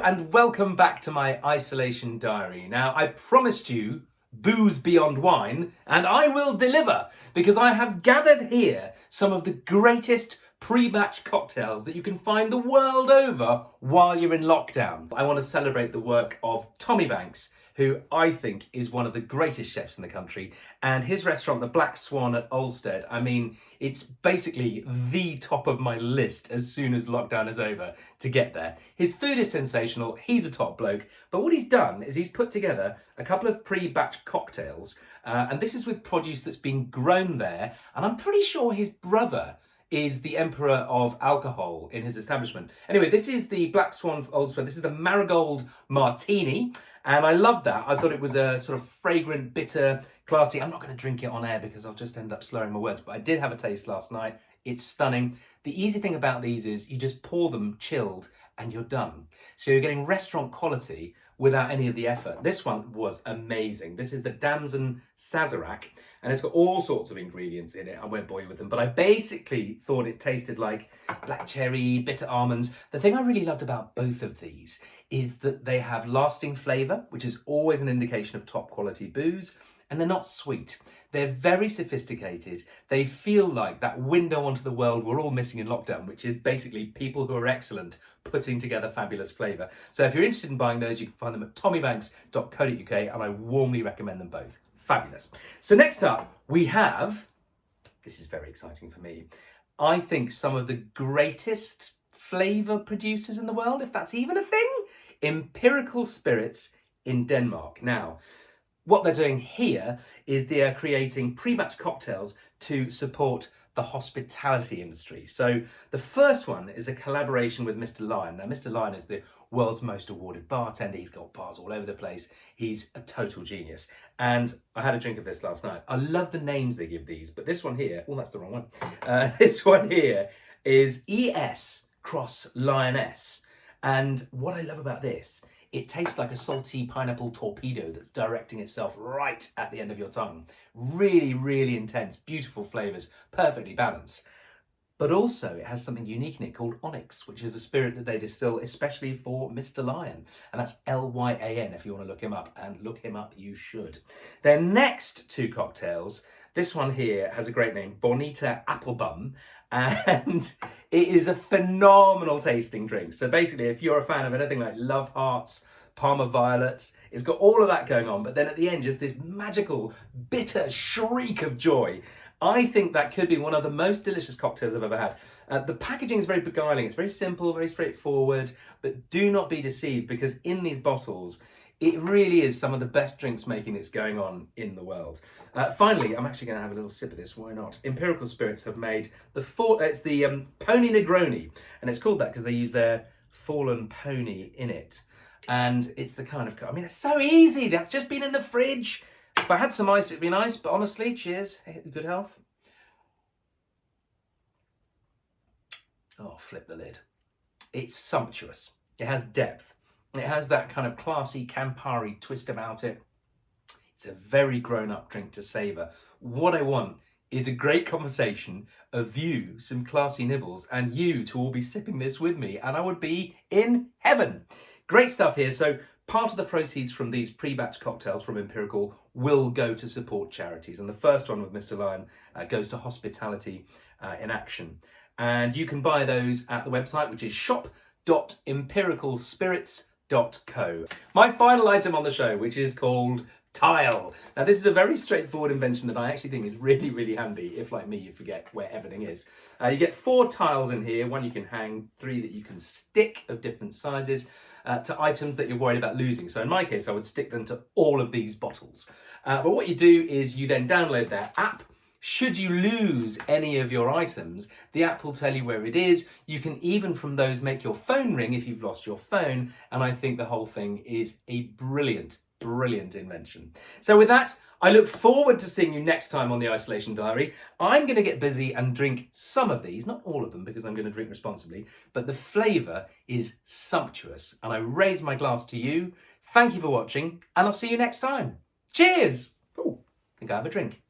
and welcome back to my isolation diary. Now, I promised you booze beyond wine, and I will deliver, because I have gathered here some of the greatest pre-batch cocktails that you can find the world over while you're in lockdown. I want to celebrate the work of Tommy Banks, who I think is one of the greatest chefs in the country, and his restaurant, the Black Swan at Olstead, I mean, it's basically the top of my list as soon as lockdown is over to get there. His food is sensational, he's a top bloke, but what he's done is he's put together a couple of pre-batch cocktails, and this is with produce that's been grown there, and I'm pretty sure his brother is the emperor of alcohol in his establishment. Anyway, this is the Black Swan Oldsford. This is the Marigold Martini, and I love that. I thought it was a sort of fragrant, bitter, classy. I'm not going to drink it on air because I'll just end up slurring my words, but I did have a taste last night. It's stunning. The easy thing about these is you just pour them chilled and you're done. So you're getting restaurant quality without any of the effort. This one was amazing. This is the Damson Sazerac, and it's got all sorts of ingredients in it. I won't bore you with them, but I basically thought it tasted like black cherry, bitter almonds. The thing I really loved about both of these is that they have lasting flavour, which is always an indication of top quality booze, and they're not sweet. They're very sophisticated. They feel like that window onto the world we're all missing in lockdown, which is basically people who are excellent putting together fabulous flavour. So if you're interested in buying those, you can find them at tommybanks.co.uk, and I warmly recommend them both. Fabulous. So next up, we have, this is very exciting for me, I think some of the greatest flavour producers in the world, if that's even a thing, Empirical Spirits in Denmark. Now, what they're doing here is they are creating pre-batch cocktails to support the hospitality industry. So the first one is a collaboration with Mr. Lion. Now, Mr. Lion is the world's most awarded bartender. He's got bars all over the place. He's a total genius. And I had a drink of this last night. I love the names they give these, but this one here, oh, that's the wrong one. This one here is ES Cross Lioness. And what I love about this, it tastes like a salty pineapple torpedo that's directing itself right at the end of your tongue. Really, really intense, beautiful flavours, perfectly balanced. But also it has something unique in it called Onyx, which is a spirit that they distill especially for Mr. Lion. And that's Lyan if you want to look him up, and look him up you should. Their next two cocktails, this one here has a great name, Bonita Applebum, and it is a phenomenal tasting drink. So basically, if you're a fan of anything like Love Hearts, Parma Violets, it's got all of that going on, but then at the end, just this magical, bitter shriek of joy. I think that could be one of the most delicious cocktails I've ever had. The packaging is very beguiling. It's very simple, very straightforward, but do not be deceived, because in these bottles, it really is some of the best drinks making that's going on in the world. Finally, I'm actually going to have a little sip of this. Why not? Empirical Spirits have made it's the Pony Negroni, and it's called that because they use their fallen pony in it. And it's the kind of, I mean, it's so easy. That's just been in the fridge. If I had some ice, it'd be nice, but honestly, cheers. Good health. Oh, flip the lid. It's sumptuous. It has depth. It has that kind of classy Campari twist about it. It's a very grown-up drink to savour. What I want is a great conversation of you, some classy nibbles, and you to all be sipping this with me, and I would be in heaven. Great stuff here. So part of the proceeds from these pre-batch cocktails from Empirical will go to support charities. And the first one with Mr. Lion goes to Hospitality in Action. And you can buy those at the website, which is shop.empiricalspirits.co. My final item on the show, which is called Tile. Now, this is a very straightforward invention that I actually think is really, really handy if, like me, you forget where everything is. You get 4 tiles in here, 1 you can hang, 3 that you can stick of different sizes to items that you're worried about losing. So in my case, I would stick them to all of these bottles. But what you do is you then download their app. Should you lose any of your items, the app will tell you where it is. You can even from those make your phone ring if you've lost your phone. And I think the whole thing is a brilliant invention. So with that, I look forward to seeing you next time on the Isolation Diary. I'm going to get busy and drink some of these, not all of them because I'm going to drink responsibly, but the flavour is sumptuous. And I raise my glass to you. Thank you for watching, and I'll see you next time. Cheers! Oh, I think I have a drink.